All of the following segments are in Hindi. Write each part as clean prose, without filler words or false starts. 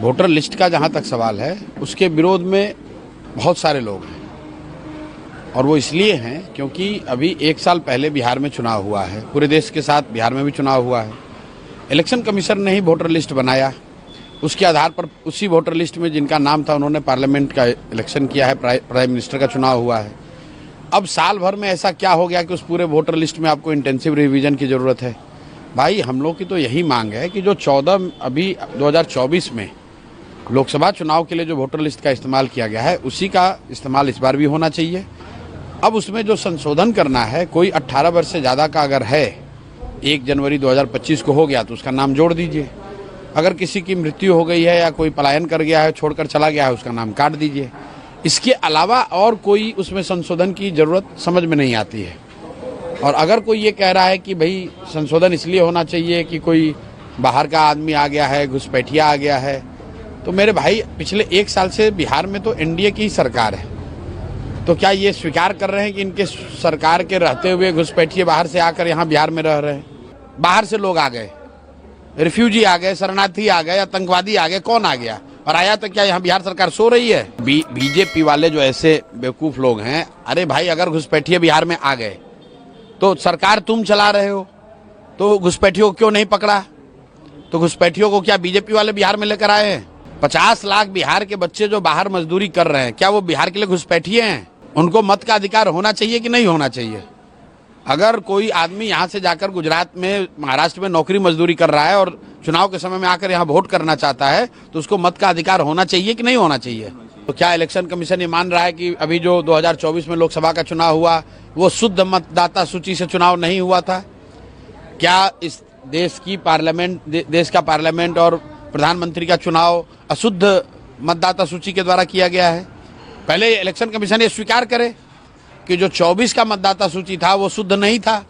वोटर लिस्ट का जहां तक सवाल है, उसके विरोध में बहुत सारे लोग हैं और वो इसलिए हैं क्योंकि अभी 1 साल पहले बिहार में चुनाव हुआ है, पूरे देश के साथ बिहार में भी चुनाव हुआ है। इलेक्शन कमीशन ने ही वोटर लिस्ट बनाया, उसके आधार पर उसी वोटर लिस्ट में जिनका नाम था उन्होंने पार्लियामेंट का इलेक्शन किया है, प्राइम मिनिस्टर का चुनाव हुआ है। अब साल भर में ऐसा क्या हो गया कि उस पूरे वोटर लिस्ट में आपको इंटेंसिव रिवीजन की ज़रूरत है? भाई हम लोग की तो यही मांग है कि जो 14 अभी 2024 में लोकसभा चुनाव के लिए जो वोटर लिस्ट का इस्तेमाल किया गया है, उसी का इस्तेमाल इस बार भी होना चाहिए। अब उसमें जो संशोधन करना है, कोई 18 वर्ष से ज़्यादा का अगर है, 1 जनवरी 2025 को हो गया तो उसका नाम जोड़ दीजिए। अगर किसी की मृत्यु हो गई है या कोई पलायन कर गया है, छोड़कर चला गया है, उसका नाम काट दीजिए। इसके अलावा और कोई उसमें संशोधन की ज़रूरत समझ में नहीं आती है। और अगर कोई ये कह रहा है कि भाई संशोधन इसलिए होना चाहिए कि कोई बाहर का आदमी आ गया है, घुसपैठिया आ गया है, तो मेरे भाई पिछले 1 साल से बिहार में तो एनडीए की ही सरकार है। तो क्या ये स्वीकार कर रहे हैं कि इनके सरकार के रहते हुए घुसपैठिए बाहर से आकर यहाँ बिहार में रह रहे हैं? बाहर से लोग आ गए, रिफ्यूजी आ गए, शरणार्थी आ गए, आतंकवादी आ गए, कौन आ गया? और आया तो क्या यहाँ बिहार सरकार सो रही है? बीजेपी वाले जो ऐसे बेवकूफ लोग हैं, अरे भाई अगर घुसपैठिए बिहार में आ गए तो सरकार तुम चला रहे हो, तो घुसपैठियों को क्यों नहीं पकड़ा? तो घुसपैठियों को क्या बीजेपी वाले बिहार में लेकर आए हैं? 50 लाख बिहार के बच्चे जो बाहर मजदूरी कर रहे हैं, क्या वो बिहार के लिए घुसपैठिए हैं? उनको मत का अधिकार होना चाहिए कि नहीं होना चाहिए? अगर कोई आदमी यहाँ से जाकर गुजरात में, महाराष्ट्र में नौकरी मजदूरी कर रहा है और चुनाव के समय में आकर यहाँ वोट करना चाहता है, तो उसको मत का अधिकार होना चाहिए कि नहीं होना चाहिए? तो क्या इलेक्शन कमीशन ये मान रहा है कि अभी जो 2024 में लोकसभा का चुनाव हुआ वो शुद्ध मतदाता सूची से चुनाव नहीं हुआ था? क्या इस देश की देश का पार्लियामेंट और प्रधानमंत्री का चुनाव अशुद्ध मतदाता सूची के द्वारा किया गया है? पहले इलेक्शन कमीशन ये स्वीकार करे कि जो 24 का मतदाता सूची था वो शुद्ध नहीं था।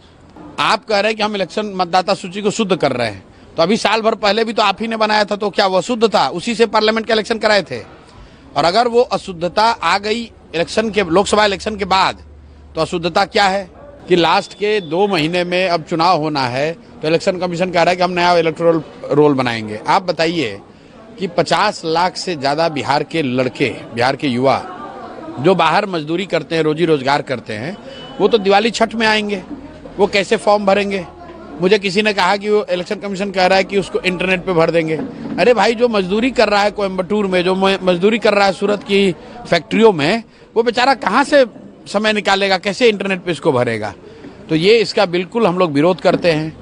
आप कह रहे हैं कि हम इलेक्शन मतदाता सूची को शुद्ध कर रहे हैं, तो अभी साल भर पहले भी तो आप ही ने बनाया था, तो क्या वो शुद्ध था? उसी से पार्लियामेंट के इलेक्शन कराए थे। और अगर वो अशुद्धता आ गई इलेक्शन के, लोकसभा इलेक्शन के बाद, तो अशुद्धता क्या है कि लास्ट के 2 महीने में अब चुनाव होना है, तो इलेक्शन कमीशन कह रहा है कि हम नया इलेक्टोरल रोल बनाएंगे। आप बताइए कि 50 लाख से ज़्यादा बिहार के लड़के, बिहार के युवा जो बाहर मजदूरी करते हैं, रोजी रोजगार करते हैं, वो तो दिवाली छठ में आएंगे, वो कैसे फॉर्म भरेंगे? मुझे किसी ने कहा कि वो इलेक्शन कमीशन कह रहा है कि उसको इंटरनेट पे भर देंगे। अरे भाई जो मजदूरी कर रहा है कोयम्बटूर में, जो मजदूरी कर रहा है सूरत की फैक्ट्रियों में, वो बेचारा कहाँ से समय निकालेगा, कैसे इंटरनेट पे इसको भरेगा? तो ये इसका बिल्कुल हम लोग विरोध करते हैं।